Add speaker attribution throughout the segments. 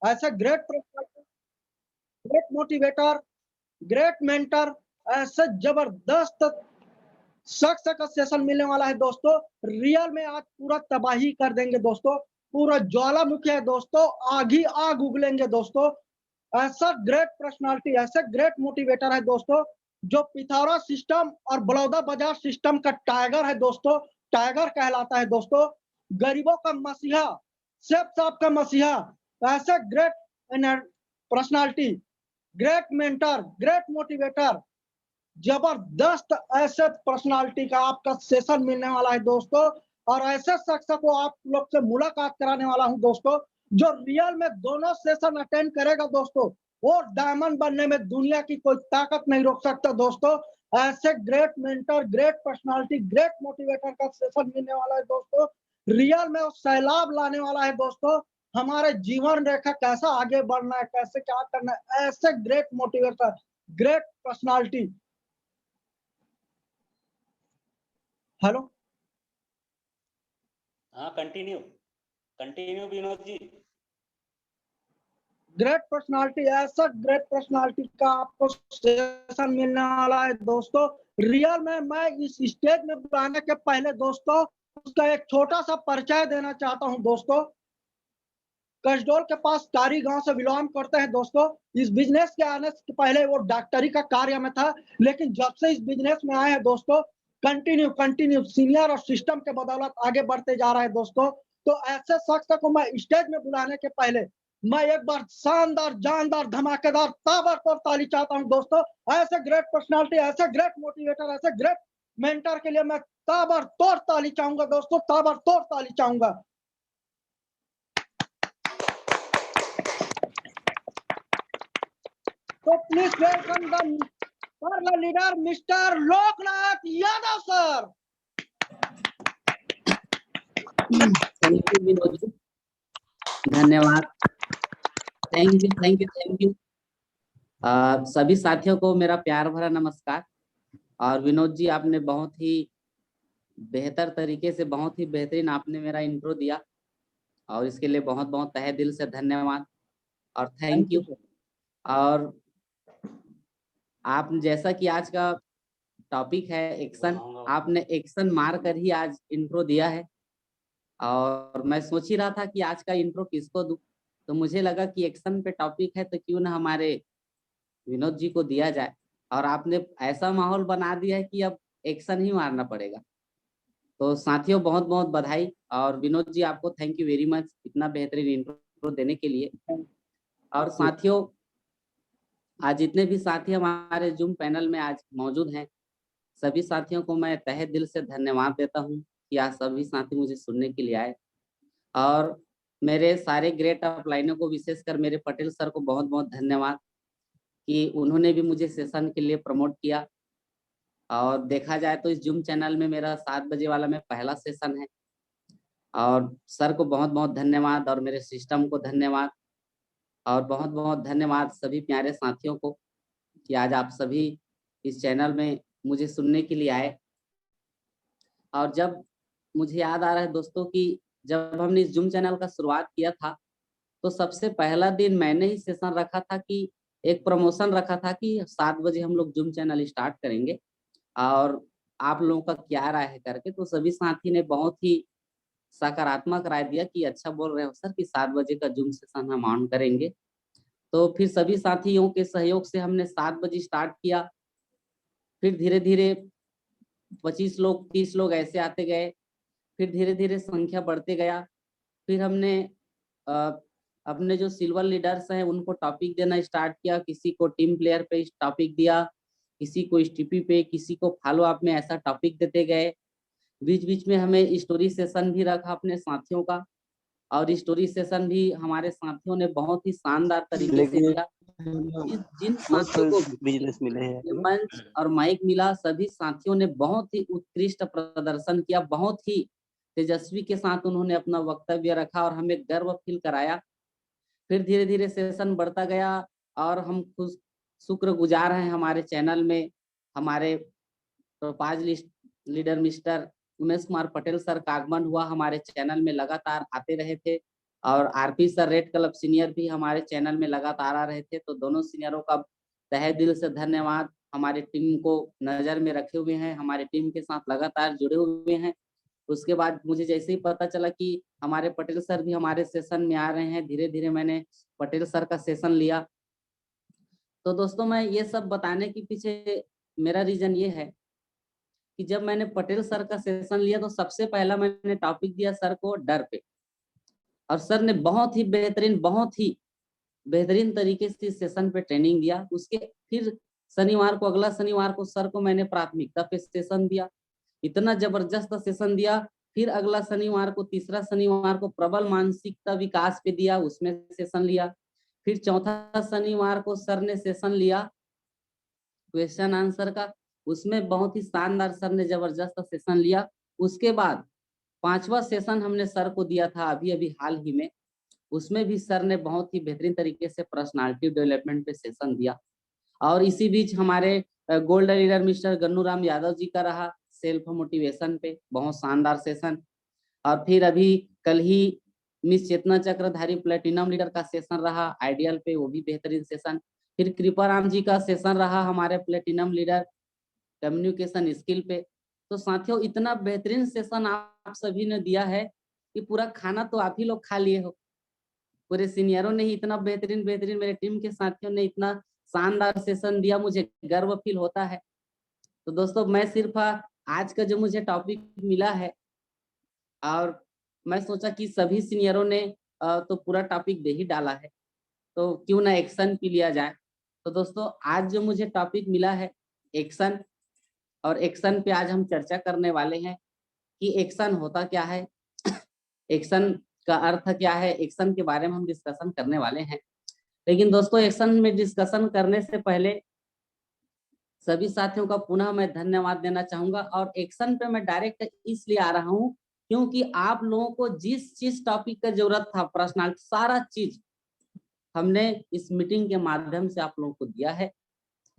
Speaker 1: ऐसे great personality, great motivator, great mentor, ऐसे जबरदस्त शख्स का सेशन मिलने वाला है दोस्तों। रियल में आज पूरा तबाही कर देंगे दोस्तों, पूरा ज्वालामुखी है दोस्तों, आग ही आग उगलेंगे दोस्तों। ऐसा ग्रेट पर्सनालिटी, ऐसे ग्रेट मोटिवेटर है दोस्तों, जो पिथौरा सिस्टम और बलौदा बाजार सिस्टम का टाइगर है दोस्तों, टाइगर कहलाता है दोस्तों। गरीबों का मसीहा, सेब साहब का मसीहा, ऐसे great personality, great mentor, great motivator, जबरदस्त ऐसे पर्सनालिटी का आपका सेशन मिलने वाला है दोस्तों। और ऐसे शख्स को आप लोग से मुलाकात कराने वाला हूं दोस्तों, जो रियल में दोनों सेशन अटेंड करेगा दोस्तों, वो डायमंड बनने में दुनिया की कोई ताकत नहीं रोक सकता दोस्तों। ऐसे great mentor, great personality, great motivator का सेशन मिलने वाला है दोस्तों। रियल में वो सैलाब लाने वाला है दोस्तों। हमारे जीवन रेखा कैसा आगे बढ़ना है, कैसे क्या करना है, ऐसे great motivator, great personality. Hello,
Speaker 2: हाँ, continue continue Vinod ji.
Speaker 1: Great personality, ऐसा ग्रेट पर्सनालिटी का आपको सेशन मिलने वाला है दोस्तों। रियल में मैं इस स्टेज में बुलाने के पहले दोस्तों उसका एक छोटा सा परिचय देना चाहता हूं दोस्तों। कसडोल के पास टारी गांव से बिलोंग करते हैं दोस्तों। इस बिजनेस के आने से पहले वो डॉक्टरी का कार्य में था, लेकिन जब से इस बिजनेस में आए हैं दोस्तों, कंटिन्यू कंटिन्यू सीनियर और सिस्टम के बदौलत आगे बढ़ते जा रहा है दोस्तों। तो ऐसे शख्स को मैं स्टेज में बुलाने के पहले मैं एक बार शानदार, जानदार, धमाकेदार, ताबड़तोड़ ताली चाहता हूं दोस्तों। ऐसे ग्रेट पर्सनालिटी, ऐसे ग्रेट मोटिवेटर, ऐसे ग्रेट मेंटर के लिए मैं ताबड़तोड़ ताली चाहूंगा दोस्तों, ताबड़तोड़ ताली चाहूंगा। तो please welcome the leader mister Loknath Yadav sir.
Speaker 3: Thank you Vinod ji, धन्यवाद। Thank you thank you thank you. सभी साथियों को मेरा प्यार भरा नमस्कार। और विनोद जी, आपने बहुत ही बेहतर तरीके से, बहुत ही बेहतरीन आपने मेरा इंट्रो दिया, और इसके लिए बहुत बहुत तहे दिल से धन्यवाद और थैंक यू। और आप जैसा कि आज का टॉपिक है एक्शन, आपने एक्शन मार कर ही आज इंट्रो दिया है। और मैं सोच ही रहा था कि आज का इंट्रो किसको दूं, तो मुझे लगा कि एक्शन पे टॉपिक है तो क्यों ना हमारे विनोद जी को दिया जाए। और आपने ऐसा माहौल बना दिया है कि अब एक्शन ही मारना पड़ेगा। तो साथियों, बहुत बहुत बधाई। और विनोद जी, आपको थैंक यू वेरी मच इतना बेहतरीन इंट्रो देने के लिए। और साथियों, आज जितने भी साथी हमारे जूम पैनल में आज मौजूद हैं, सभी साथियों को मैं तहे दिल से धन्यवाद देता हूं कि आज सभी साथी मुझे सुनने के लिए आए। और मेरे सारे ग्रेट अपलाइनों को, विशेषकर मेरे पटेल सर को बहुत बहुत धन्यवाद कि उन्होंने भी मुझे सेशन के लिए प्रमोट किया। और देखा जाए तो इस जूम चैनल में मेरा 7 बजे वाला में पहला सेशन है। और सर को बहुत बहुत धन्यवाद, और मेरे सिस्टम को धन्यवाद, और बहुत बहुत धन्यवाद सभी प्यारे साथियों को कि आज आप सभी इस चैनल में मुझे सुनने के लिए आए। और जब मुझे याद आ रहा है दोस्तों कि जब हमने इस जूम चैनल का शुरुआत किया था, तो सबसे पहला दिन मैंने ही सेशन रखा था कि एक प्रमोशन रखा था कि 7 बजे हम लोग जूम चैनल स्टार्ट करेंगे और आप लोगों का क्या राय है करके। तो सभी साथी ने बहुत ही सकारात्मक राय दिया कि अच्छा बोल रहे हो सर कि 7 बजे का जूम सेशन हम ऑन करेंगे। तो फिर सभी साथियों के सहयोग से हमने 7 बजे स्टार्ट किया। फिर धीरे धीरे 25 लोग, 30 लोग ऐसे आते गए। फिर धीरे धीरे संख्या बढ़ते गया। फिर हमने अपने जो सिल्वर लीडर्स हैं उनको टॉपिक देना स्टार्ट किया। किसी को टीम प्लेयर पे टॉपिक दिया, किसी को स्टीपी पे, किसी को फॉलो अप में, ऐसा टॉपिक देते गए। बीच बीच में हमें स्टोरी सेशन भी रखा अपने साथियों का, और स्टोरी सेशन भी हमारे साथियों ने बहुत ही शानदार तरीके से किया। जिन साथियों को
Speaker 4: बिजनेस मिले हैं,
Speaker 3: ये मंच और माइक मिला, सभी साथियों ने बहुत ही उत्कृष्ट प्रदर्शन किया। बहुत ही तेजस्वी के साथ उन्होंने अपना वक्तव्य रखा और हमें गर्व फील कराया। फिर धीरे धीरे सेशन बढ़ता गया और हम खुश शुक्रगुजार हैं हमारे चैनल में हमारे topaz leader mister Umesh Kumar Patel sir का आगमन हुआ। हमारे चैनल में लगातार आते रहे थे और RP sir red club senior भी हमारे चैनल में लगातार आ रहे थे, तो दोनों सीनियरों का तहे दिल से धन्यवाद। हमारी टीम को नजर में रखे हुए हैं, हमारे टीम के साथ लगातार जुड़े हुए हैं। उसके बाद मुझे जैसे ही पता चला कि हमारे पटेल सर भी हमारे सेशन में आ रहे हैं, धीरे धीरे मैंने पटेल सर का सेशन लिया। तो दोस्तों मैं ये सब बताने के पीछे मेरा रीजन ये है कि जब मैंने पटेल सर का सेशन लिया तो सबसे पहला मैंने टॉपिक दिया सर को डर पे, और सर ने बहुत ही बेहतरीन तरीके से सेशन पे ट्रेनिंग दिया। उसके फिर शनिवार को, अगला शनिवार को सर को मैंने प्राथमिकता पे सेशन दिया, इतना जबरदस्त सेशन दिया। फिर अगला शनिवार को, तीसरा शनिवार को प्रबल मानसिकता विकास पे दिया, उसमें सेशन लिया। फिर चौथा शनिवार को सर ने सेशन लिया क्वेश्चन आंसर का, उसमें बहुत ही शानदार सर ने जबरदस्त सेशन लिया। उसके बाद पांचवा सेशन हमने सर को दिया था अभी अभी हाल ही में, उसमें भी सर ने बहुत ही बेहतरीन तरीके से पर्सनालिटी डेवलपमेंट पे सेशन दिया। और इसी बीच हमारे gold leader mister Gannu Ram Yadav ji का रहा सेल्फ मोटिवेशन पे, बहुत शानदार सेशन। और फिर अभी कल ही मिस चेतना चक्रधारी प्लेटिनम लीडर का सेशन रहा आइडियल पे, वो भी बेहतरीन सेशन। फिर कृपाराम जी का सेशन रहा हमारे प्लेटिनम लीडर कम्युनिकेशन स्किल पे। तो साथियों इतना बेहतरीन सेशन आप सभी ने दिया है कि पूरा खाना तो आप ही लोग खा लिए हो, पूरे सीनियरों ने ही इतना बेहतरीन मेरे टीम के साथियों ने इतना शानदार सेशन दिया, मुझे गर्व फील होता है। तो दोस्तों मैं सिर्फ आज का जो मुझे टॉपिक मिला है, और मैं सोचा कि सभी सीनियरों ने तो पूरा टॉपिक दे ही डाला है, तो क्यों ना एक्शन भी लिया जाए। तो दोस्तों आज जो मुझे टॉपिक मिला है एक्शन, और एक्शन पे आज हम चर्चा करने वाले हैं कि एक्शन होता क्या है, एक्शन का अर्थ क्या है, एक्शन के बारे में हम डिस्कशन करने वाले हैं। लेकिन दोस्तों एक्शन में डिस्कशन करने से पहले सभी साथियों का पुनः मैं धन्यवाद देना चाहूंगा। और एक्शन पे मैं डायरेक्ट इसलिए आ रहा हूं क्योंकि आप लोगों को जिस चीज टॉपिक का जरूरत था, पर्सनालिटी, सारा चीज हमने इस मीटिंग के माध्यम से आप लोगों को दिया है,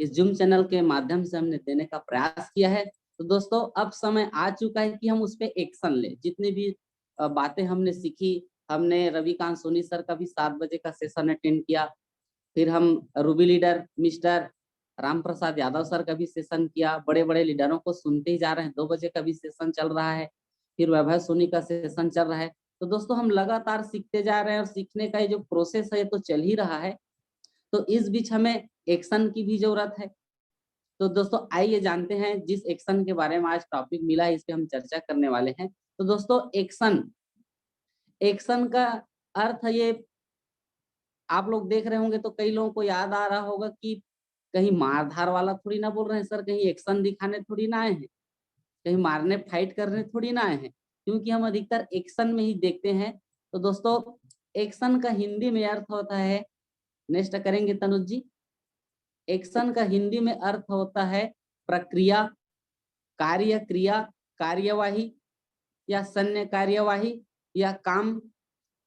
Speaker 3: इस जूम चैनल के माध्यम से हमने देने का प्रयास किया है। तो दोस्तों अब समय आ चुका है कि हम उस पर एक्शन ले। जितनी भी बातें हमने सीखी, हमने रविकांत सोनी सर का भी 7 बजे का सेशन अटेंड किया, फिर हम Ruby leader mister Ram Prasad Yadav sir का भी सेशन किया, बड़े बड़े लीडरों को सुनते ही जा रहे हैं। 2 बजे का भी सेशन चल रहा है, फिर वैभव सोनी का सेशन चल रहा है। तो दोस्तों हम लगातार सीखते जा रहे हैं, और सीखने का ये जो प्रोसेस है तो चल ही रहा है। तो इस बीच हमें एक्शन की भी जरूरत है। तो दोस्तों आइए जानते हैं जिस एक्शन के बारे में आज टॉपिक मिला है, इस पे हम चर्चा करने वाले हैं। तो दोस्तों एक्शन का अर्थ ये आप लोग देख रहे होंगे तो कई लोगों को याद आ रहा होगा कि कहीं मारधार वाला थोड़ी ना बोल रहे हैं सर, कहीं एक्शन दिखाने थोड़ी ना आए हैं, कहीं मारने फाइट करने थोड़ी ना आए हैं, क्योंकि हम अधिकतर एक्शन में ही देखते हैं। तो दोस्तों एक्शन का हिंदी में अर्थ होता है, नेक्स्ट करेंगे तनुज जी, एक्शन का हिंदी में अर्थ होता है प्रक्रिया, कार्य, क्रिया, कार्यवाही या सैन्य कार्यवाही या काम।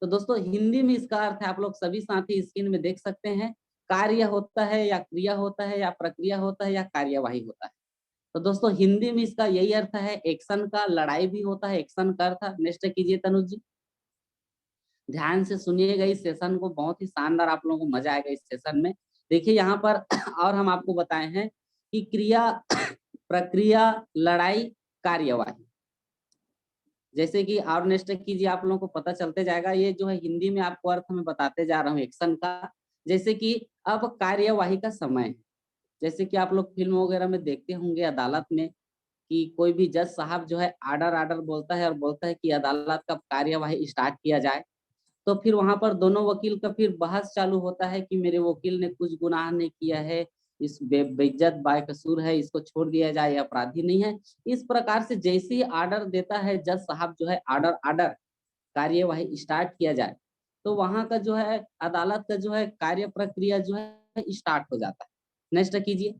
Speaker 3: तो दोस्तों हिंदी में इसका अर्थ है, आप लोग सभी साथी स्क्रीन में देख सकते हैं, कार्य होता है या क्रिया होता है या प्रक्रिया होता है या कार्यवाही होता है। तो दोस्तों हिंदी में इसका यही अर्थ है एक्शन का। लड़ाई भी होता है एक्शन का अर्थ। नेक्स्ट कीजिए तनुज जी, ध्यान से सुनिएगा इस सेशन को, बहुत ही शानदार आप लोगों को मजा आएगा इस सेशन में। देखिए यहाँ पर और हम आपको बताए हैं कि क्रिया, प्रक्रिया, लड़ाई, कार्यवाही, जैसे कि और नेक्स्ट कीजिए, आप लोगों को पता चलते जाएगा। ये जो है हिंदी में आपको अर्थ में बताते जा रहा हूँ एक्शन का। जैसे कि अब कार्यवाही का समय है, जैसे कि आप लोग फिल्म वगैरह में देखते होंगे अदालत में कि कोई भी जज साहब जो है आर्डर बोलता है और बोलता है कि अदालत का कार्यवाही स्टार्ट किया जाए। तो फिर वहां पर दोनों वकील का फिर बहस चालू होता है कि मेरे वकील ने कुछ गुनाह नहीं किया है, इस बेइज्जत बाकसूर है, इसको छोड़ दिया जाए, अपराधी नहीं है। इस प्रकार से जैसे ही आर्डर देता है जज साहब जो है, आर्डर कार्यवाही स्टार्ट किया जाए, तो वहां का जो है अदालत का जो है कार्य प्रक्रिया जो है स्टार्ट हो जाता है। नेक्स्ट कीजिए।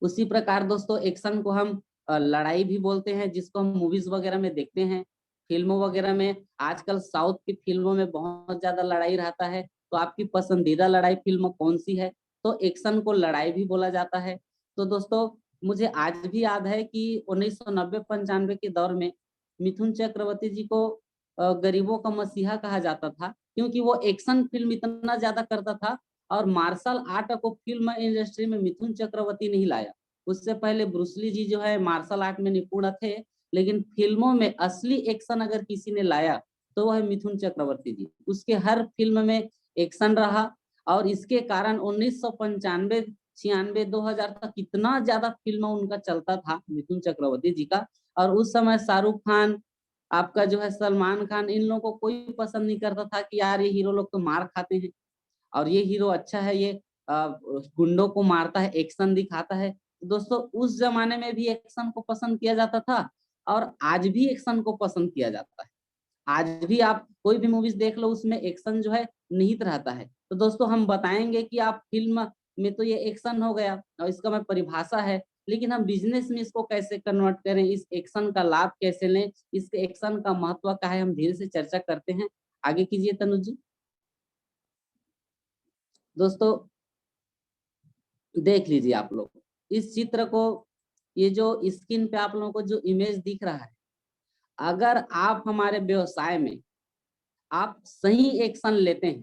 Speaker 3: उसी प्रकार दोस्तों एक्शन को हम लड़ाई भी बोलते हैं, जिसको हम मूवीज वगैरह में देखते हैं, फिल्मों वगैरह में। आजकल साउथ की फिल्मों में बहुत ज्यादा लड़ाई रहता है, तो आपकी पसंदीदा लड़ाई फिल्म कौन सी है? तो एक्शन को लड़ाई भी बोला जाता है। तो दोस्तों मुझे आज भी याद है कि 1990-95 के दौर में मिथुन चक्रवर्ती जी को गरीबों का मसीहा कहा जाता था, क्योंकि वो एक्शन फिल्म इतना ज्यादा करता था। और मार्शल आर्ट को फिल्म इंडस्ट्री में मिथुन चक्रवर्ती नहीं लाया। उससे पहले ब्रूसली जी जो है मार्शल आर्ट में निपुण थे, लेकिन फिल्मों में असली एक्शन अगर किसी ने लाया तो वह मिथुन चक्रवर्ती जी। उसके हर फिल्म में एक्शन रहा, और इसके कारण 1995, 96, 2000 तक कितना ज्यादा फिल्म उनका चलता था मिथुन चक्रवर्ती जी का। और उस समय शाहरुख खान, आपका जो है सलमान खान, इन लोगों को कोई पसंद नहीं करता था कि यार ये हीरो लोग तो मार खाते हैं, और ये हीरो अच्छा है, ये गुंडों को मारता है, एक्शन दिखाता है। तो दोस्तों उस जमाने में भी एक्शन को पसंद किया जाता था, और आज भी एक्शन को पसंद किया जाता है। आज भी आप कोई भी मूवीज देख लो, उसमें एक्शन जो है निहित रहता है। तो दोस्तों हम बताएंगे कि आप फिल्म में तो ये एक्शन हो गया और इसका मैं परिभाषा है, लेकिन हम बिजनेस में इसको कैसे कन्वर्ट करें, इस एक्शन का लाभ कैसे लें, इस एक्शन का महत्व क्या है, हम धीरे से चर्चा करते हैं। आगे कीजिए तनुज जी। दोस्तों देख लीजिए आप लोग इस चित्र को, ये जो स्क्रीन पे आप लोगों को जो इमेज दिख रहा है, अगर आप हमारे व्यवसाय में आप सही एक्शन लेते हैं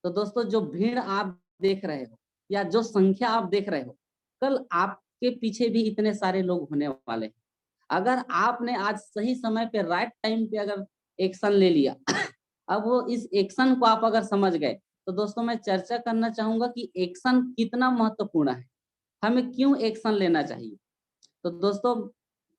Speaker 3: तो दोस्तों जो भीड़ आप देख रहे हो या जो संख्या आप देख रहे हो, कल आपके पीछे भी इतने सारे लोग होने वाले हैं। अगर आपने आज सही समय पे राइट टाइम पे अगर एक्शन ले लिया अब वो इस एक्शन को आप अगर समझ गए तो दोस्तों मैं चर्चा करना चाहूंगा कि एक्शन कितना महत्वपूर्ण है, हमें क्यों एक्शन लेना चाहिए। तो दोस्तों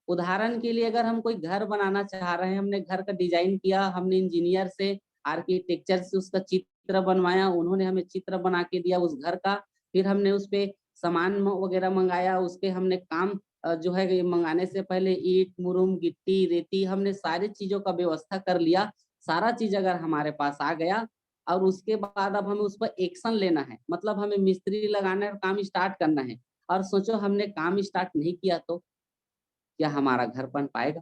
Speaker 3: उदाहरण के लिए अगर हम कोई घर बनाना चाह रहे हैं, हमने घर का डिजाइन किया, हमने इंजीनियर से, आर्किटेक्चर से उसका चित्र बनवाया, उन्होंने हमें चित्र बना के दिया उस घर का, फिर हमने उस पे सामान वगैरह मंगाया, उसके हमने काम जो है ये मंगाने से पहले ईंट, मुरुम, गिट्टी, रेती, हमने सारी चीजों का व्यवस्था कर लिया। सारा चीज अगर हमारे पास आ गया और उसके बाद अब हमें उस पर एक्शन लेना है, मतलब हमें मिस्त्री लगाना है, काम स्टार्ट करना है। और सोचो हमने काम स्टार्ट नहीं किया तो क्या हमारा घर बन पाएगा?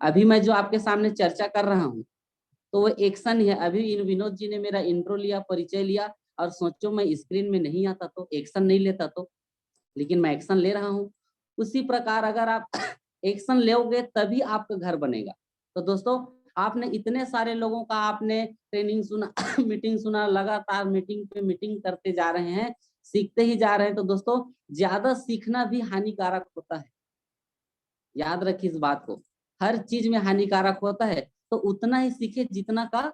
Speaker 3: अभी मैं जो आपके सामने चर्चा कर रहा हूँ तो वो एक्शन है। अभी विनोद जी ने मेरा इंट्रो लिया, परिचय लिया, और सोचो मैं स्क्रीन में नहीं आता तो, एक्शन नहीं लेता तो, लेकिन मैं एक्शन ले रहा हूँ। उसी प्रकार अगर आप एक्शन लोगे तभी आपका घर बनेगा। तो दोस्तों आपने इतने सारे लोगों का आपने ट्रेनिंग सुना मीटिंग सुना, लगातार मीटिंग पे मीटिंग करते जा रहे हैं, सीखते ही जा रहे हैं। तो दोस्तों ज्यादा सीखना भी हानिकारक होता है, याद रखिए इस बात को। हर चीज में हानिकारक होता है, तो उतना ही सीखे जितना का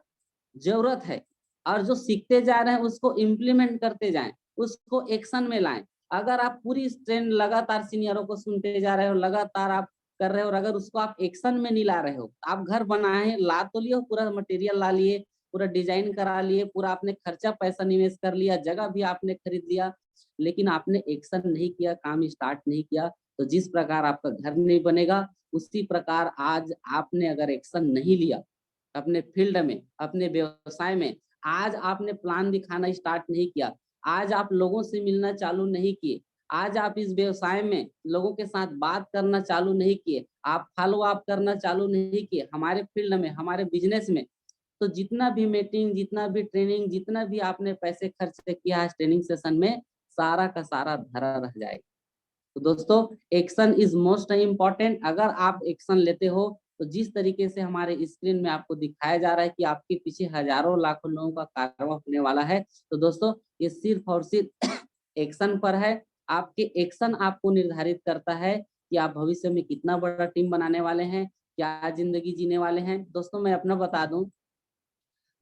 Speaker 3: जरूरत है, और जो सीखते जा रहे हैं उसको इम्प्लीमेंट करते जाएं, उसको एक्शन में लाएं। अगर आप पूरी ट्रेन लगातार सीनियरों को सुनते जा रहे हो, लगातार आप कर रहे हो, और अगर उसको आप एक्शन में नहीं ला रहे हो, आप घर बनाए ला तो लियो, पूरा मटेरियल ला लिए, पूरा डिजाइन करा लिए, पूरा आपने खर्चा पैसा निवेश कर लिया, जगह भी आपने खरीद लिया, लेकिन आपने एक्शन नहीं किया, काम स्टार्ट नहीं किया, तो जिस प्रकार आपका घर नहीं बनेगा उसी प्रकार आज आपने अगर एक्शन नहीं लिया अपने फील्ड में, अपने व्यवसाय में, आज आपने प्लान दिखाना स्टार्ट नहीं किया, आज आप लोगों से मिलना चालू नहीं किए, आज आप इस व्यवसाय में लोगों के साथ बात करना चालू नहीं किए, आप फॉलो अप करना चालू नहीं किए हमारे फील्ड में, हमारे बिजनेस में, तो जितना भी मीटिंग, जितना भी ट्रेनिंग, जितना भी आपने पैसे खर्च किया है ट्रेनिंग सेशन में, सारा का सारा धरा रह जाएगा। तो दोस्तों एक्शन इज मोस्ट इम्पॉर्टेंट। अगर आप एक्शन लेते हो तो जिस तरीके से हमारे स्क्रीन में आपको दिखाया जा रहा है कि आपके पीछे हजारों लाखों लोगों का कारवां होने वाला है, तो दोस्तों ये सिर्फ और सिर्फ एक्शन पर है। आपके एक्शन आपको निर्धारित करता है कि आप भविष्य में कितना बड़ा टीम बनाने वाले हैं, क्या जिंदगी जीने वाले हैं। दोस्तों मैं अपना बता दूं,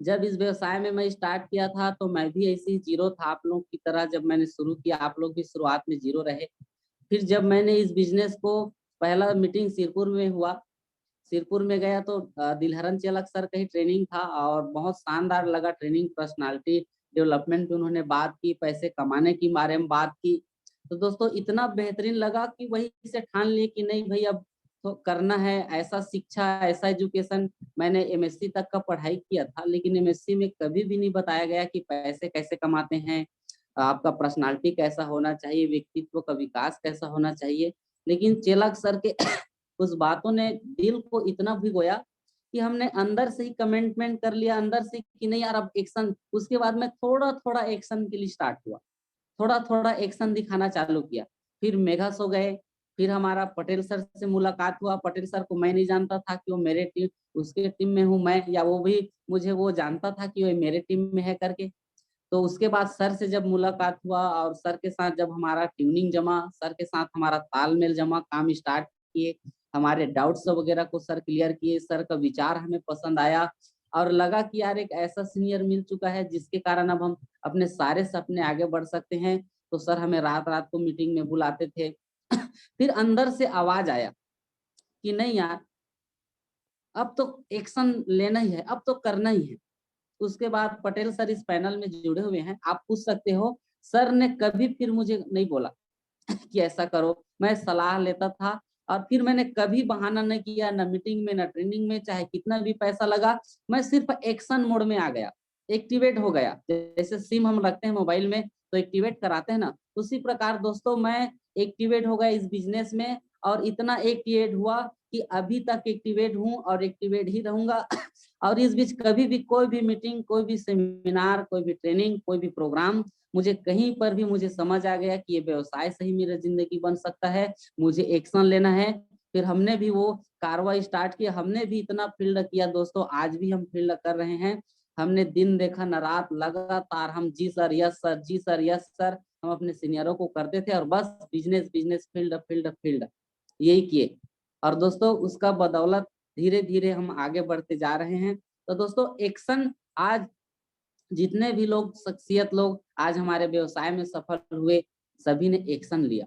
Speaker 3: जब इस व्यवसाय में मैं स्टार्ट किया था तो मैं भी ऐसे ही जीरो था आप लोग की तरह। जब मैंने शुरू किया आप लोग भी शुरुआत में जीरो रहे। फिर जब मैंने इस बिजनेस को, पहला मीटिंग सिरपुर में हुआ, सिरपुर में गया तो दिलहरन चलक सर का ही ट्रेनिंग था और बहुत शानदार लगा ट्रेनिंग। पर्सनालिटी डेवलपमेंट पे उन्होंने बात की, पैसे कमाने के बारे में बात की। तो दोस्तों इतना बेहतरीन लगा कि वही से ठान लिए कि नहीं भाई अब तो करना है ऐसा शिक्षा, ऐसा एजुकेशन। मैंने एमएससी तक का पढ़ाई किया था, लेकिन एमएससी में कभी भी नहीं बताया गया कि पैसे कैसे कमाते हैं, आपका पर्सनालिटी कैसा होना चाहिए, व्यक्तित्व का विकास कैसा होना चाहिए। लेकिन चेलक सर के उस बातों ने दिल को इतना भिगोया कि हमने अंदर से ही कमिटमेंट कर लिया, अंदर से कि नहीं यार अब एक्शन। उसके बाद में थोड़ा थोड़ा एक्शन के लिए स्टार्ट हुआ, थोड़ा थोड़ा एक्शन दिखाना चालू किया। फिर मेगा सो गए, फिर हमारा पटेल सर से मुलाकात हुआ। पटेल सर को मैं नहीं जानता था कि वो मेरे टीम उसके टीम में हूँ मैं, या वो भी मुझे वो जानता था कि वो मेरे टीम में है करके। तो उसके बाद सर से जब मुलाकात हुआ और सर के साथ जब हमारा ट्यूनिंग जमा, सर के साथ हमारा तालमेल जमा, काम स्टार्ट किए, हमारे डाउट्स वगैरह को सर क्लियर किए, सर का विचार हमें पसंद आया और लगा कि यार एक ऐसा सीनियर मिल चुका है जिसके कारण अब हम अपने सारे सपने आगे बढ़ सकते हैं। तो सर हमें रात रात को मीटिंग में बुलाते थे। फिर अंदर से आवाज आया कि नहीं यार, अब तो एक्शन लेना ही है, अब तो करना ही है। उसके बाद पटेल सर इस पैनल में जुड़े हुए हैं, आप पूछ सकते हो। सर ने कभी फिर मुझे नहीं बोला कि ऐसा करो, मैं सलाह लेता था और फिर मैंने कभी बहाना नहीं किया, ना मीटिंग में ना ट्रेनिंग में, चाहे कितना भी पैसा लगा, मैं सिर्फ एक्शन मोड में आ गया, एक्टिवेट हो गया। जैसे सिम हम रखते हैं मोबाइल में तो एक्टिवेट कराते हैं ना, उसी प्रकार दोस्तों मैं एक्टिवेट हो गया इस बिजनेस में। और इतना एक्टिवेट हुआ कि अभी तक एक्टिवेट हूँ और एक्टिवेट ही रहूंगा। और इस बीच कभी भी कोई भी मीटिंग, कोई भी सेमिनार, कोई भी ट्रेनिंग, कोई भी प्रोग्राम, मुझे कहीं पर भी मुझे समझ आ गया कि ये व्यवसाय से ही मेरा जिंदगी बन सकता है, मुझे एक्शन लेना है। फिर हमने भी वो कार्रवाई स्टार्ट किया, हमने भी इतना फील्ड किया दोस्तों, आज भी हम फील्ड कर रहे हैं। हमने दिन देखा न रात, लगातार हम जी सर यस सर, जी सर यस सर, हम अपने सीनियरों को करते थे और बस business business field field field यही किए। और दोस्तों उसका बदौलत धीरे धीरे हम आगे बढ़ते जा रहे हैं। तो दोस्तों एक्शन, आज जितने भी लोग, शख्सियत लोग आज हमारे व्यवसाय में सफल हुए, सभी ने एक्शन लिया।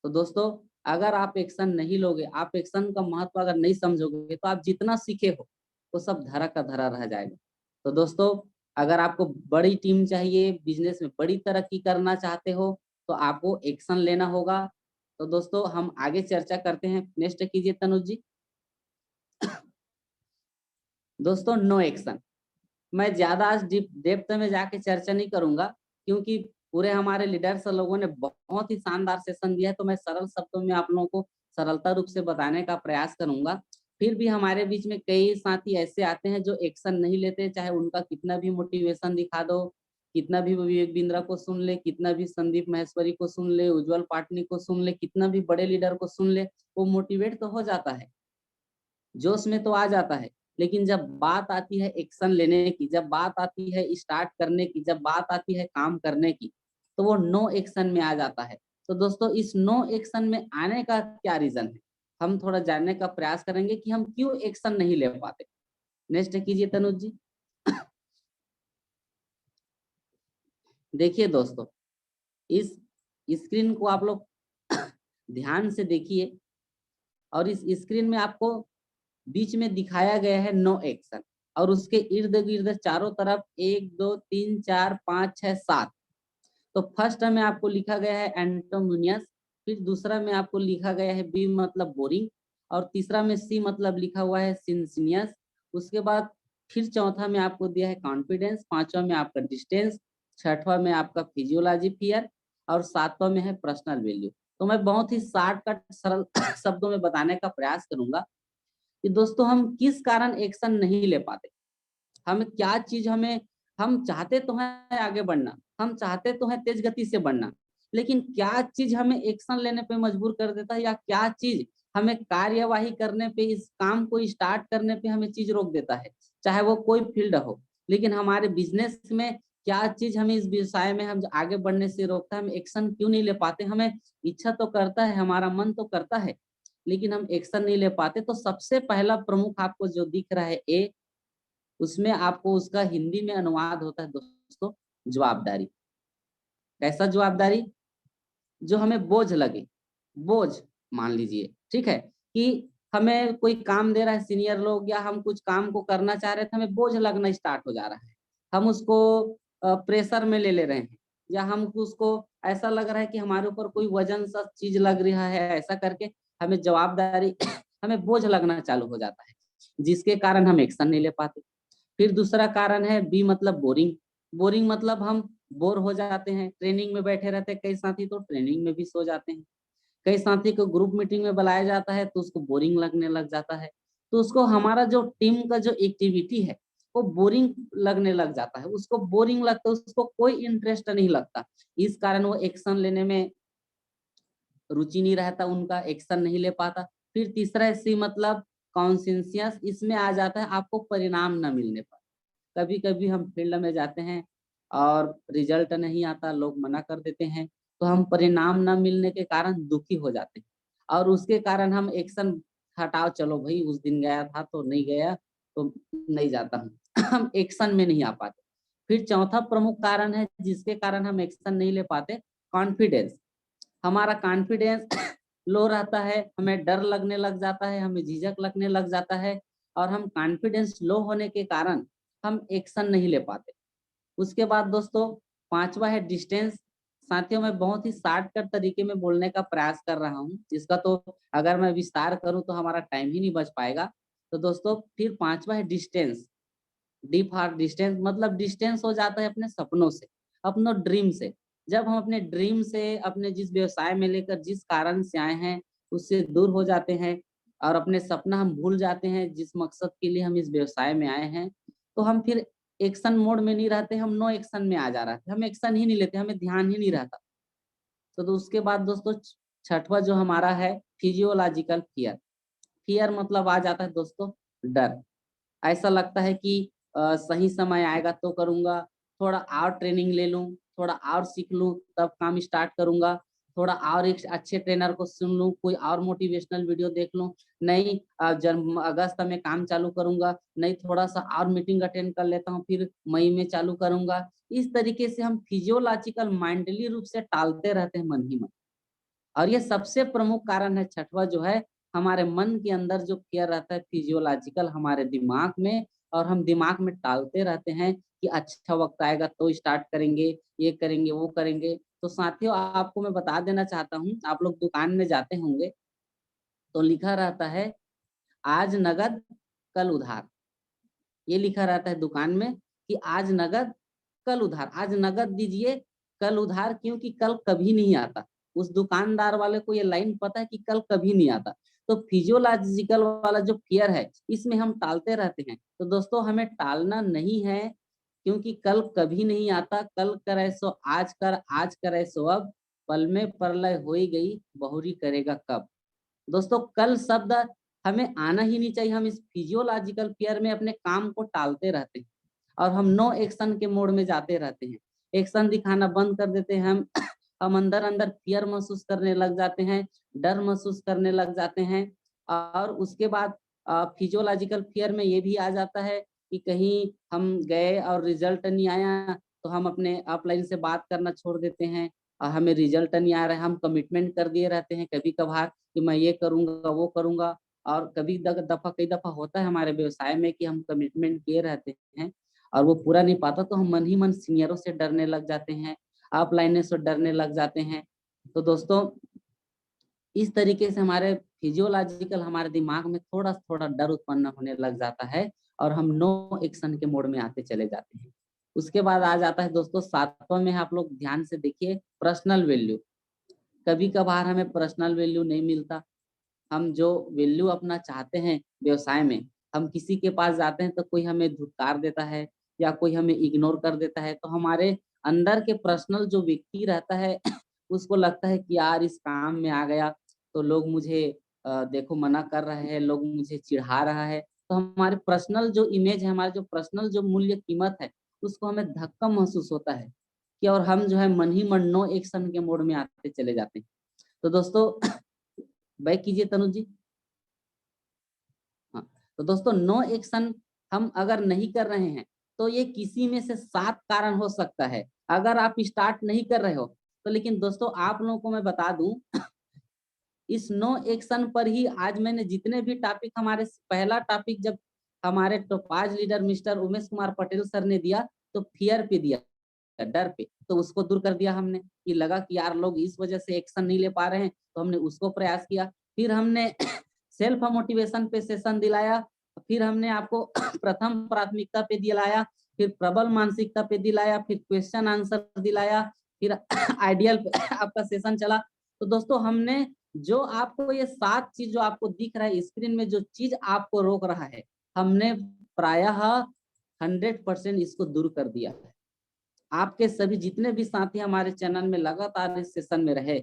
Speaker 3: तो दोस्तों अगर आप एक्शन नहीं लोगे, आप एक्शन का महत्व अगर नहीं समझोगे, तो आप जितना सीखे हो वो सब धरा का धरा रह जाएगा। तो दोस्तों अगर आपको बड़ी टीम चाहिए, बिजनेस में बड़ी तरक्की करना चाहते हो, तो आपको एक्शन लेना होगा। तो दोस्तों हम आगे चर्चा करते हैं, नेक्स्ट कीजिए तनुज जी। दोस्तों नो एक्शन, मैं ज्यादा आज डेप्थ में जाके चर्चा नहीं करूंगा, क्योंकि पूरे हमारे लीडर्स लोगों ने बहुत ही शानदार सेशन दिया है। तो मैं सरल शब्दों में आप लोगों को सरलता रूप से बताने का प्रयास करूंगा। फिर भी हमारे बीच में कई साथी ऐसे आते हैं जो एक्शन नहीं लेते, चाहे उनका कितना भी मोटिवेशन दिखा दो, कितना भी विवेक बिंद्रा को सुन ले, कितना भी संदीप महेश्वरी को सुन ले, उज्जवल पाटनी को सुन ले, कितना भी बड़े लीडर को सुन ले, वो मोटिवेट तो हो जाता है, जोश में तो आ जाता है, लेकिन जब बात आती है एक्शन लेने की, जब बात आती है स्टार्ट करने की, जब बात आती है काम करने की, तो वो नो एक्शन में आ जाता है। तो दोस्तों इस नो एक्शन में आने का क्या रीजन है, हम थोड़ा जानने का प्रयास करेंगे कि हम क्यों एक्शन नहीं ले पाते। नेक्स्ट कीजिए तनुज जी। देखिए दोस्तों इस स्क्रीन को आप लोग ध्यान से देखिए, और इस स्क्रीन में आपको बीच में दिखाया गया है नो एक्शन, और उसके इर्द गिर्द चारों तरफ 1 2 3 4 5 6 7। तो फर्स्ट में आपको लिखा गया है एंटोमिनियस, फिर दूसरा में आपको लिखा गया है बी मतलब बोरिंग, और तीसरा में सी मतलब लिखा हुआ है सिंसिनियस। उसके बाद फिर चौथा में आपको दिया है कॉन्फिडेंस, पांचवा में आपका डिस्टेंस, छठवां में आपका फिजियोलॉजी फियर, और सातवां में है पर्सनल वैल्यू। तो मैं बहुत ही शॉर्टकट सरल शब्दों में बताने का प्रयास करूंगा कि दोस्तों हम किस कारण एक्शन नहीं ले पाते। हम क्या चीज, हमें, हम चाहते तो हैं आगे बढ़ना, हम चाहते तो हैं तेज गति से बढ़ना, लेकिन क्या चीज हमें एक्शन लेने पे मजबूर कर देता है, या क्या चीज हमें कार्यवाही करने पे, इस काम को स्टार्ट करने पे हमें चीज रोक देता है, चाहे वो कोई फील्ड हो। लेकिन हमारे बिजनेस में क्या चीज हमें इस व्यवसाय में हम आगे बढ़ने से रोकता है, हम एक्शन क्यों नहीं ले पाते। हमें इच्छा तो करता है, हमारा मन तो करता है, लेकिन हम एक्शन नहीं ले पाते। तो सबसे पहला प्रमुख आपको जो दिख रहा है ए, उसमें आपको उसका हिंदी में अनुवाद होता है दोस्तों जवाबदारी। कैसा जवाबदारी, जो हमें बोझ लगे, बोझ मान लीजिए, ठीक है, कि हमें कोई काम दे रहा है सीनियर लोग, या हम कुछ काम को करना चाह रहे थे, हमें बोझ लगना स्टार्ट हो जा रहा है, हम उसको प्रेशर में ले रहे हैं, या हम उसको ऐसा लग रहा है कि हमारे ऊपर कोई वजन सा चीज लग रहा है, ऐसा करके हमें जवाबदारी हमें बोझ लगना चालू हो जाता है, जिसके कारण हम एक्शन नहीं ले पाते। फिर दूसरा कारण है बी मतलब बोरिंग। बोरिंग मतलब हम बोर हो जाते हैं, ट्रेनिंग में बैठे रहते हैं, कई साथी तो ट्रेनिंग में भी सो जाते हैं, कई साथी को ग्रुप मीटिंग में बुलाया जाता है तो उसको बोरिंग लगने लग जाता है, तो उसको हमारा जो टीम का जो एक्टिविटी है वो बोरिंग लगने लग जाता है, उसको बोरिंग लगता है, उसको कोई इंटरेस्ट नहीं लगता। इस कारण वो एक्शन लेने में रुचि नहीं रहता उनका, एक्शन नहीं ले पाता। फिर तीसरा सी मतलब कॉन्शियस, इसमें आ जाता है आपको परिणाम न मिलने पर। कभी कभी हम फील्ड में जाते हैं और रिजल्ट नहीं आता, लोग मना कर देते हैं, तो हम परिणाम न मिलने के कारण दुखी हो जाते हैं और उसके कारण हम एक्शन हटाओ, चलो भाई उस दिन गया था तो नहीं गया तो नहीं जाता हूँ हम एक्शन में नहीं आ पाते। फिर चौथा प्रमुख कारण है जिसके कारण हम एक्शन नहीं ले पाते, कॉन्फिडेंस। हमारा कॉन्फिडेंस लो रहता है, हमें डर लगने लग जाता है, हमें झिझक लगने लग जाता है और हम कॉन्फिडेंस लो होने के कारण हम एक्शन नहीं ले पाते। उसके बाद दोस्तों पांचवा है डिस्टेंस। साथियों मैं बहुत ही शॉर्टकट तरीके में बोलने का प्रयास कर रहा हूँ, जिसका तो अगर मैं विस्तार करूँ तो हमारा टाइम ही नहीं बच पाएगा। तो दोस्तों फिर पांचवा है डिस्टेंस। डी फॉर डिस्टेंस मतलब डिस्टेंस हो जाता है अपने सपनों से, अपने ड्रीम से। जब हम अपने ड्रीम से, अपने जिस व्यवसाय में लेकर जिस कारण से आए हैं उससे दूर हो जाते हैं और अपने सपना हम भूल जाते हैं जिस मकसद के लिए हम इस व्यवसाय में आए हैं, तो हम फिर एक्शन मोड में नहीं रहते, हम नो एक्शन में आ जा रहे थे, हम एक्शन ही नहीं लेते, हमें ध्यान ही नहीं रहता। तो उसके बाद दोस्तों छठवा जो हमारा है फिजियोलॉजिकल फियर। फियर मतलब आ जाता है दोस्तों डर। ऐसा लगता है कि सही समय आएगा तो करूंगा, थोड़ा और ट्रेनिंग ले लूं, थोड़ा और सीख लूं तब काम स्टार्ट करूंगा, थोड़ा और एक अच्छे ट्रेनर को सुन लूं, कोई और मोटिवेशनल वीडियो देख लूं, नहीं अगस्त में काम चालू करूंगा, नहीं थोड़ा सा और मीटिंग अटेंड कर लेता हूं फिर मई में चालू करूंगा। इस तरीके से हम फिजियोलॉजिकल माइंडली रूप से टालते रहते हैं मन ही मन। और ये सबसे प्रमुख कारण है छठवा जो है, हमारे मन के अंदर जो फियर रहता है फिजियोलॉजिकल हमारे दिमाग में, और हम दिमाग में टालते रहते हैं कि अच्छा वक्त आएगा तो स्टार्ट करेंगे, ये करेंगे वो करेंगे। तो साथियों आपको मैं बता देना चाहता हूँ, आप लोग दुकान में जाते होंगे तो लिखा रहता है आज नगद कल उधार। ये लिखा रहता है दुकान में कि आज नगद कल उधार, आज नगद दीजिए कल उधार, क्योंकि कल कभी नहीं आता। उस दुकानदार वाले को ये लाइन पता है कि कल कभी नहीं आता। तो फिजियोलॉजिकल वाला जो फियर है इसमें हम टालते रहते हैं। तो दोस्तों हमें टालना नहीं है, क्योंकि कल कभी नहीं आता। कल करे सो आज कर, आज करे सो अब, पल में प्रलय होई गई बहुरी करेगा कब। दोस्तों कल शब्द हमें आना ही नहीं चाहिए। हम इस फिजियोलॉजिकल फियर में अपने काम को टालते रहते हैं और हम नो एक्शन के मोड में जाते रहते हैं, एक्शन दिखाना बंद कर देते हैं। हम अंदर अंदर फियर महसूस करने लग जाते हैं, डर महसूस करने लग जाते हैं। और उसके बाद फिजियोलॉजिकल फियर में ये भी आ जाता है कि कहीं हम गए और रिजल्ट नहीं आया तो हम अपने अपलाइन से बात करना छोड़ देते हैं और हमें रिजल्ट नहीं आ रहा है। हम कमिटमेंट कर दिए रहते हैं कभी कभार कि मैं ये करूंगा वो करूंगा, और कई दफा होता है हमारे व्यवसाय में कि हम कमिटमेंट किए रहते हैं और वो पूरा नहीं पाता, तो हम मन ही मन सीनियरों से डरने लग जाते हैं, अपलाइनर से डरने लग जाते हैं। तो दोस्तों इस तरीके से हमारे फिजियोलॉजिकल हमारे दिमाग में थोड़ा थोड़ा डर उत्पन्न होने लग जाता है और हम नो एक्शन के मोड में आते चले जाते हैं। उसके बाद आ जाता है दोस्तों सातवां में, आप लोग ध्यान से देखिए, पर्सनल वैल्यू। कभी कभार हमें पर्सनल वैल्यू नहीं मिलता। हम जो वैल्यू अपना चाहते हैं व्यवसाय में, हम किसी के पास जाते हैं तो कोई हमें धुतकार देता है या कोई हमें इग्नोर कर देता है, तो हमारे अंदर के पर्सनल जो व्यक्ति रहता है उसको लगता है कि यार इस काम में आ गया तो लोग मुझे देखो मना कर रहे हैं, लोग मुझे चिढ़ा रहा है। तो हमारे पर्सनल जो इमेज है, हमारे जो पर्सनल जो मूल्य कीमत है, उसको हमें धक्का महसूस होता है कि, और हम जो है मन ही मन नो एक्शन के मोड में आते चले जाते हैं। तो दोस्तों बैक कीजिए तनुज जी। हाँ, तो दोस्तों नो एक्शन हम अगर नहीं कर रहे हैं तो ये किसी में से 7 कारण हो सकता है। अगर आप स्टार्ट नहीं कर रहे हो तो, लेकिन दोस्तों आप लोगों को मैं बता दूं इस नो एक्शन पर ही आज मैंने जितने भी टॉपिक, हमारे पहला टॉपिक जब हमारे topaz leader mister Umesh Kumar Patel sir ने दिया तो फियर पे दिया, डर पे, तो उसको दूर कर दिया हमने कि लगा कि यार लोग इस वजह से एक्शन नहीं ले पा रहे हैं, तो हमने उसको प्रयास किया। फिर हमने सेल्फ मोटिवेशन पे सेशन दिलाया, फिर हमने आपको प्रथम प्राथमिकता पे दिलाया, फिर प्रबल मानसिकता पे दिलाया, फिर क्वेश्चन आंसर दिलाया, फिर आइडियल आपका सेशन चला। तो दोस्तों हमने जो आपको ये 7 चीज जो आपको दिख रहा है स्क्रीन में, जो चीज आपको रोक रहा है, हमने प्रायः 100% इसको दूर कर दिया है। आपके सभी जितने भी साथी हमारे चैनल में लगातार इस सेशन में रहे,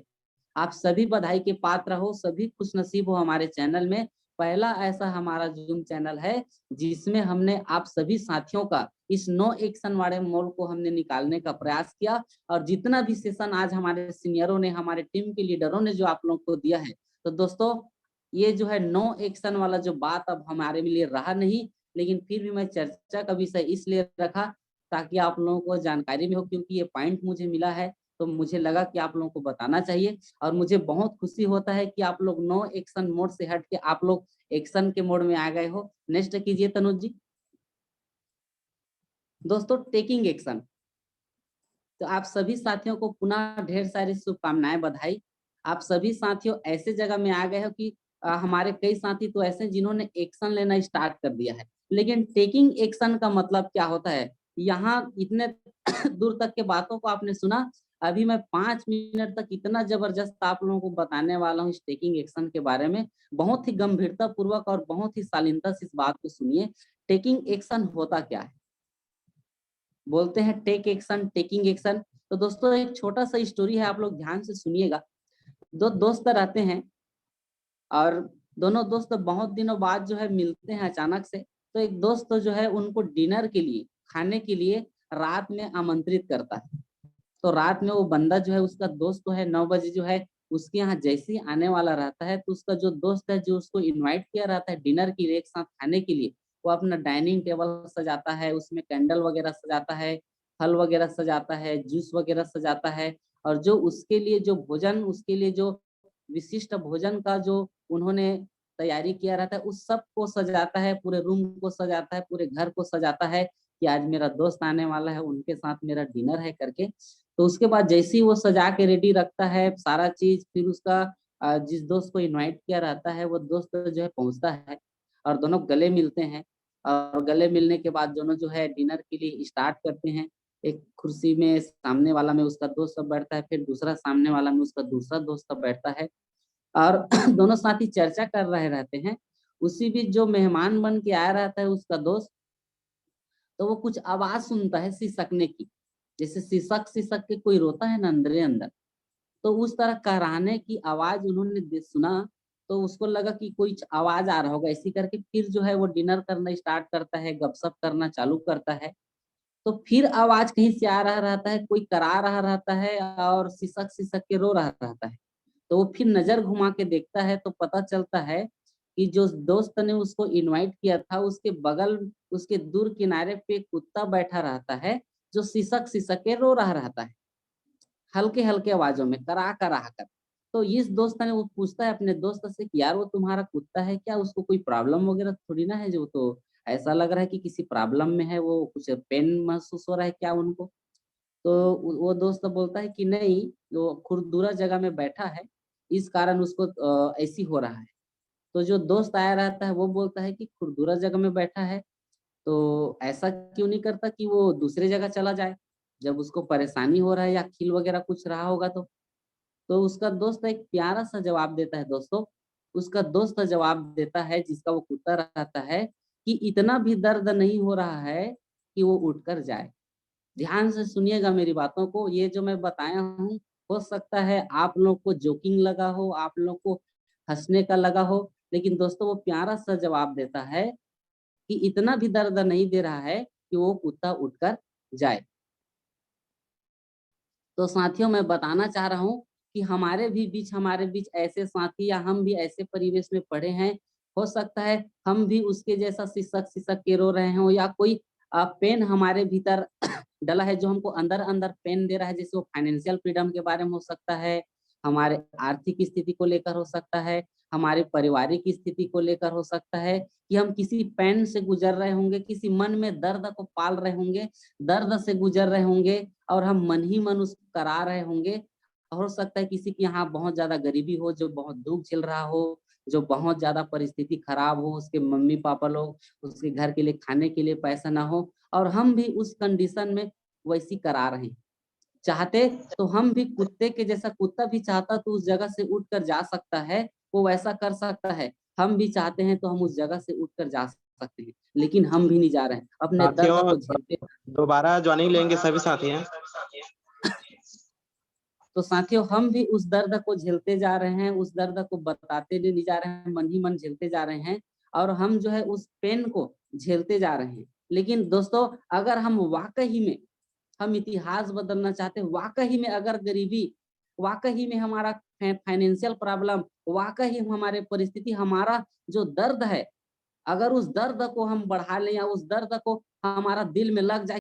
Speaker 3: आप सभी बधाई के पात्र हो, सभी खुशनसीब हो। हमारे चैनल में पहला ऐसा हमारा जूम चैनल है जिसमें हमने आप सभी साथियों का इस नो एक्शन वाले मोड को हमने निकालने का प्रयास किया। और जितना भी सेशन आज हमारे सीनियरों ने, हमारे टीम के लीडरों ने जो आप लोग को दिया है, तो दोस्तों ये जो है नो एक्शन वाला जो बात अब हमारे लिए रहा नहीं, लेकिन फिर भी मैं चर्चा का विषय इसलिए रखा ताकि आप लोगों को जानकारी में हो, क्योंकि ये पॉइंट मुझे मिला है तो मुझे लगा कि आप लोगों को बताना चाहिए। और मुझे बहुत खुशी होता है कि आप लोग नो एक्शन मोड से हट के आप लोग एक्शन के मोड में आ गए हो। नेक्स्ट कीजिए तनुज जी। दोस्तों टेकिंग एक्शन, तो आप सभी साथियों को पुनः ढेर सारी शुभकामनाएं, बधाई। आप सभी साथियों ऐसे जगह में आ गए हो कि हमारे कई साथी तो ऐसे जिन्होंने एक्शन लेना स्टार्ट कर दिया है, लेकिन टेकिंग एक्शन का मतलब क्या होता है, यहाँ इतने दूर तक के बातों को आपने सुना। अभी मैं 5 मिनट तक इतना जबरदस्त आप लोगों को बताने वाला हूँ इस टेकिंग एक्शन के बारे में। बहुत ही गंभीरता पूर्वक और बहुत ही शालीनता से इस बात को सुनिए। टेकिंग एक्शन होता क्या है? बोलते हैं टेक एक्शन, टेकिंग एक्शन। तो दोस्तों एक छोटा सा स्टोरी है, आप लोग ध्यान से सुनिएगा। दो दोस्त रहते हैं और दोनों दोस्त बहुत दिनों बाद जो है मिलते हैं अचानक से। तो एक दोस्त जो है उनको डिनर के लिए, खाने के लिए रात में आमंत्रित करता है। तो रात में वो बंदा जो है, उसका दोस्त तो है, 9 बजे जो है उसके यहाँ जैसे ही आने वाला रहता है, तो उसका जो दोस्त है जो उसको इनवाइट किया रहता है डिनर के लिए, एक साथ खाने के लिए, वो अपना डाइनिंग टेबल सजाता है, उसमें कैंडल वगैरह सजाता है, फल वगैरह सजाता है, जूस वगैरह सजाता है। और जो उसके लिए जो भोजन, उसके लिए जो विशिष्ट भोजन का जो उन्होंने तैयारी किया रहता है, उस सब को सजाता है, पूरे रूम को सजाता है, पूरे घर को सजाता है कि आज मेरा दोस्त आने वाला है, उनके साथ मेरा डिनर है करके। तो उसके बाद जैसे ही वो सजा के रेडी रखता है सारा चीज, फिर उसका जिस दोस्त को इनवाइट किया रहता है वो दोस्त जो है पहुंचता है और दोनों गले मिलते हैं। और गले मिलने के बाद दोनों जो है डिनर के लिए स्टार्ट करते हैं। एक कुर्सी में सामने वाला में उसका दोस्त सब बैठता है, फिर दूसरा सामने वाला में उसका दूसरा दोस्त सब बैठता है और दोनों साथी चर्चा कर रहे रहते हैं। उसी बीच जो मेहमान बन के आया रहता है उसका दोस्त, तो वो कुछ आवाज सुनता है सिसकने की, जैसे सिसक सिसक के कोई रोता है ना अंदर अंदर, तो उस तरह कराहने की आवाज उन्होंने सुना। तो उसको लगा कि कोई आवाज आ रहा होगा, इसी करके फिर जो है वो डिनर करना स्टार्ट करता है, गपशप करना चालू करता है। तो फिर आवाज कहीं से आ रहा रहता है, कोई करा रहा रहता है और सिसक सिसक के रो रहा रहता है। तो वो फिर नजर घुमा के देखता है तो पता चलता है कि जो दोस्त ने उसको इनवाइट किया था उसके बगल, उसके दूर किनारे पे कुत्ता बैठा रहता है जो सिसक सिसक के रो रहा रहता है, हल्के हल्के आवाजों में, करा करा कर। तो इस दोस्त ने वो पूछता है अपने दोस्त से कि यार वो तुम्हारा कुत्ता है क्या, उसको कोई प्रॉब्लम वगैरह थोड़ी ना है, जो तो ऐसा लग रहा है कि किसी प्रॉब्लम में है, वो कुछ पेन महसूस हो रहा है क्या उनको। तो वो दोस्त बोलता है कि नहीं, वो खुरदुरा जगह में बैठा है, इस कारण उसको ऐसी हो रहा है। तो जो दोस्त आया रहता है वो बोलता है कि खुरदुरा जगह में बैठा है तो ऐसा क्यों नहीं करता कि वो दूसरे जगह चला जाए, जब उसको परेशानी हो रहा है या खील वगैरह कुछ रहा होगा तो उसका दोस्त एक प्यारा सा जवाब देता है दोस्तों। उसका दोस्त जवाब देता है जिसका वो कुत्ता रहता है कि इतना भी दर्द नहीं हो रहा है कि वो उठकर जाए। ध्यान से सुनिएगा मेरी बातों को, ये जो मैं बताया हूँ हो सकता है आप लोग को जोकिंग लगा हो, आप लोग को हंसने का लगा हो, लेकिन दोस्तों वो प्यारा सा जवाब देता है कि इतना भी दर्द नहीं दे रहा है कि वो कुत्ता उठकर जाए। तो साथियों मैं बताना चाह रहा हूँ कि हमारे बीच ऐसे साथी या हम भी ऐसे परिवेश में पड़े हैं, हो सकता है हम भी उसके जैसा सिसक सिसक के रो रहे हो, या कोई पेन हमारे भीतर डला है जो हमको अंदर अंदर पेन दे रहा है, जैसे वो फाइनेंशियल फ्रीडम के बारे में हो सकता है, हमारे आर्थिक स्थिति को लेकर हो सकता है, हमारे पारिवारिक स्थिति को लेकर हो सकता है, कि हम किसी पेन से गुजर रहे होंगे, किसी मन में दर्द को पाल रहे होंगे, दर्द से गुजर रहे होंगे और हम मन ही मन उसको करा रहे होंगे। हो सकता है किसी के यहाँ बहुत ज्यादा गरीबी हो, जो बहुत दुख झेल रहा हो, जो बहुत ज्यादा परिस्थिति खराब हो, उसके मम्मी पापा लोग, उसके घर के लिए खाने के लिए पैसा ना हो, और हम भी उस कंडीशन में वैसी करा रहे हैं। चाहते तो हम भी कुत्ते के जैसा, कुत्ता भी चाहता तो उस जगह से उठकर जा सकता है, वो वैसा कर सकता है। हम भी चाहते हैं तो हम उस जगह से उठकर जा सकते हैं, लेकिन हम भी नहीं जा रहे हैं, अपने दर्द को झेलते।
Speaker 4: दोबारा ज्वाइनिंग लेंगे सभी साथी हैं।
Speaker 3: तो साथियों हम भी उस दर्द को झेलते जा रहे हैं, उस दर्द को बताते नहीं जा रहे हैं, मन ही मन झेलते जा रहे हैं और हम जो है उस पेन को झेलते जा रहे हैं। लेकिन दोस्तों अगर हम वाकई में हम इतिहास बदलना चाहते हैं, वाकई में अगर गरीबी, वाकई में हमारा फाइनेंशियल प्रॉब्लम, वाकई हमारे परिस्थिति, हमारा जो दर्द है, अगर उस दर्द को हम बढ़ा लें या उस दर्द को हमारा दिल में लग जाए